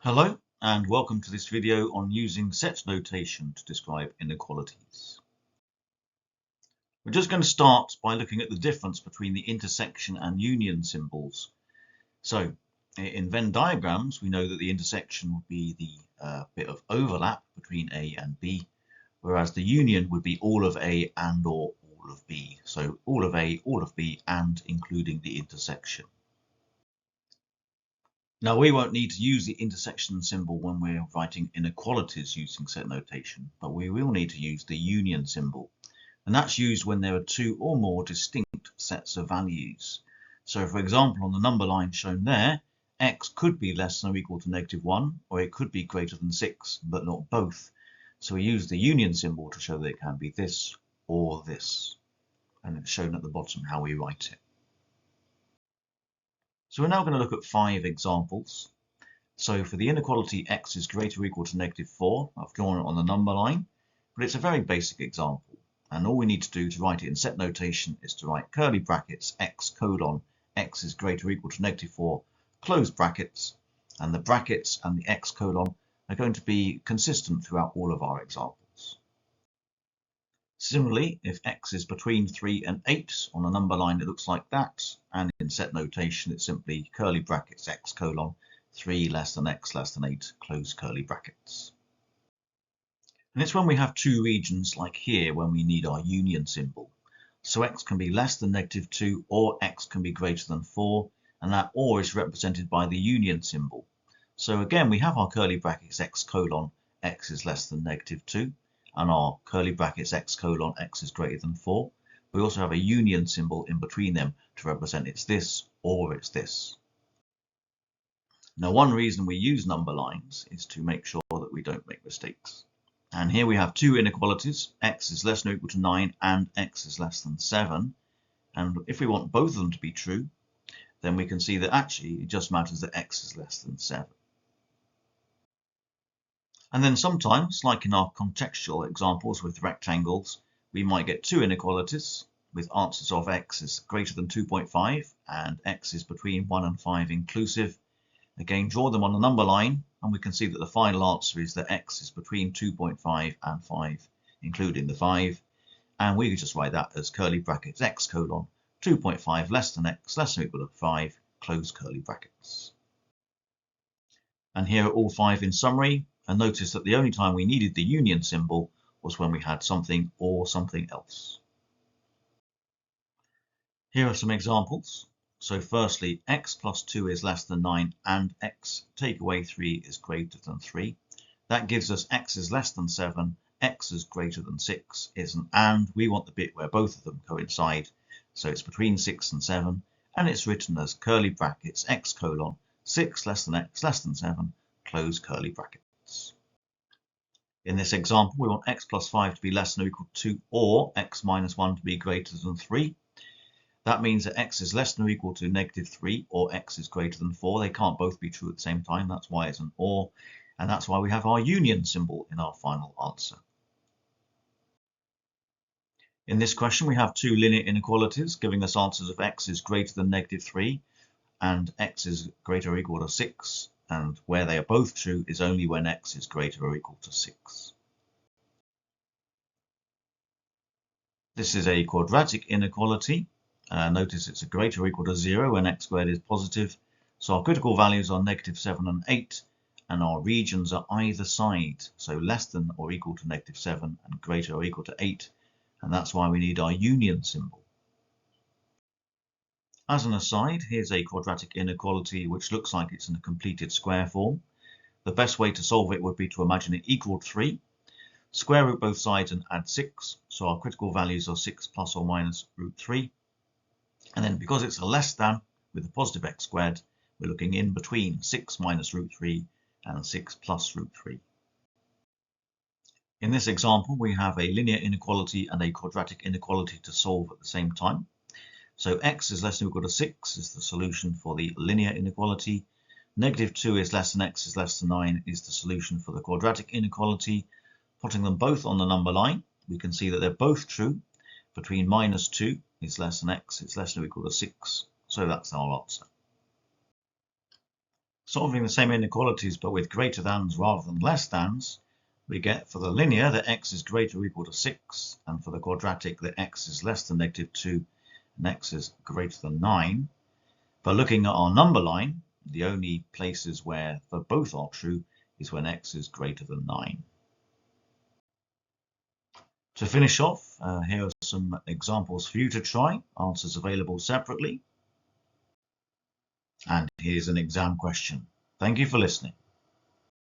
Hello and welcome to this video on using set notation to describe inequalities. We're just going to start by looking at the difference between the intersection and union symbols. So in Venn diagrams we know that the intersection would be the bit of overlap between A and B, whereas the union would be all of A and or all of B. So all of A, all of B and including the intersection. Now we won't need to use the intersection symbol when we're writing inequalities using set notation, but we will need to use the union symbol. And that's used when there are two or more distinct sets of values. So for example, on the number line shown there, x could be less than or equal to -1, or it could be greater than 6, but not both. So we use the union symbol to show that it can be this or this. And it's shown at the bottom how we write it. So we're now going to look at 5 examples. So for the inequality x is greater or equal to -4, I've drawn it on the number line, but it's a very basic example. And all we need to do to write it in set notation is to write curly brackets x colon x is greater or equal to -4, close brackets, and the brackets and the x colon are going to be consistent throughout all of our examples. Similarly, if x is between 3 and 8 on a number line, it looks like that, and in set notation it's simply curly brackets x colon 3 less than x less than 8, close curly brackets. And it's when we have two regions like here when we need our union symbol. So x can be less than -2 or x can be greater than 4, and that or is represented by the union symbol. So again we have our curly brackets x colon x is less than -2, and our curly brackets x colon x is greater than 4. We also have a union symbol in between them to represent it's this or it's this. Now one reason we use number lines is to make sure that we don't make mistakes. And here we have two inequalities, x is less than or equal to 9 and x is less than 7. And if we want both of them to be true, then we can see that actually it just matters that x is less than 7. And then sometimes, like in our contextual examples with rectangles, we might get two inequalities with answers of x is greater than 2.5 and x is between 1 and 5 inclusive. Again, draw them on the number line, and we can see that the final answer is that x is between 2.5 and 5, including the 5. And we could just write that as curly brackets x colon 2.5 less than x less than or equal to 5, close curly brackets. And here are all 5 in summary. And notice that the only time we needed the union symbol was when we had something or something else. Here are some examples. So firstly, x plus 2 is less than 9 and x take away 3 is greater than 3. That gives us x is less than 7, x is greater than 6 is an and. We want the bit where both of them coincide. So it's between 6 and 7, and it's written as curly brackets x colon 6 less than x less than 7, close curly brackets. In this example, we want x plus 5 to be less than or equal to 2 or x minus 1 to be greater than 3. That means that x is less than or equal to -3 or x is greater than 4. They can't both be true at the same time. That's why it's an or, and that's why we have our union symbol in our final answer. In this question, we have two linear inequalities giving us answers of x is greater than -3 and x is greater or equal to 6. And where they are both true is only when x is greater or equal to 6. This is a quadratic inequality. Notice it's a greater or equal to 0 when x squared is positive. So our critical values are -7 and 8, and our regions are either side, so less than or equal to -7 and greater or equal to 8, and that's why we need our union symbol. As an aside, here's a quadratic inequality which looks like it's in a completed square form. The best way to solve it would be to imagine it equal to 3, square root both sides and add 6, so our critical values are 6 plus or minus √3. And then because it's a less than with a positive x squared, we're looking in between 6 minus √3 and 6 plus √3. In this example, we have a linear inequality and a quadratic inequality to solve at the same time. So x is less than or equal to 6 is the solution for the linear inequality. -2 is less than x is less than 9 is the solution for the quadratic inequality. Putting them both on the number line, we can see that they're both true. Between -2 is less than x, it's less than or equal to 6. So that's our answer. Solving the same inequalities but with greater thans rather than less thans, we get for the linear that x is greater or equal to 6, and for the quadratic that x is less than -2 and x is greater than 9. But looking at our number line, the only places where for both are true is when x is greater than 9. To finish off, here are some examples for you to try, answers available separately. And here's an exam question. Thank you for listening.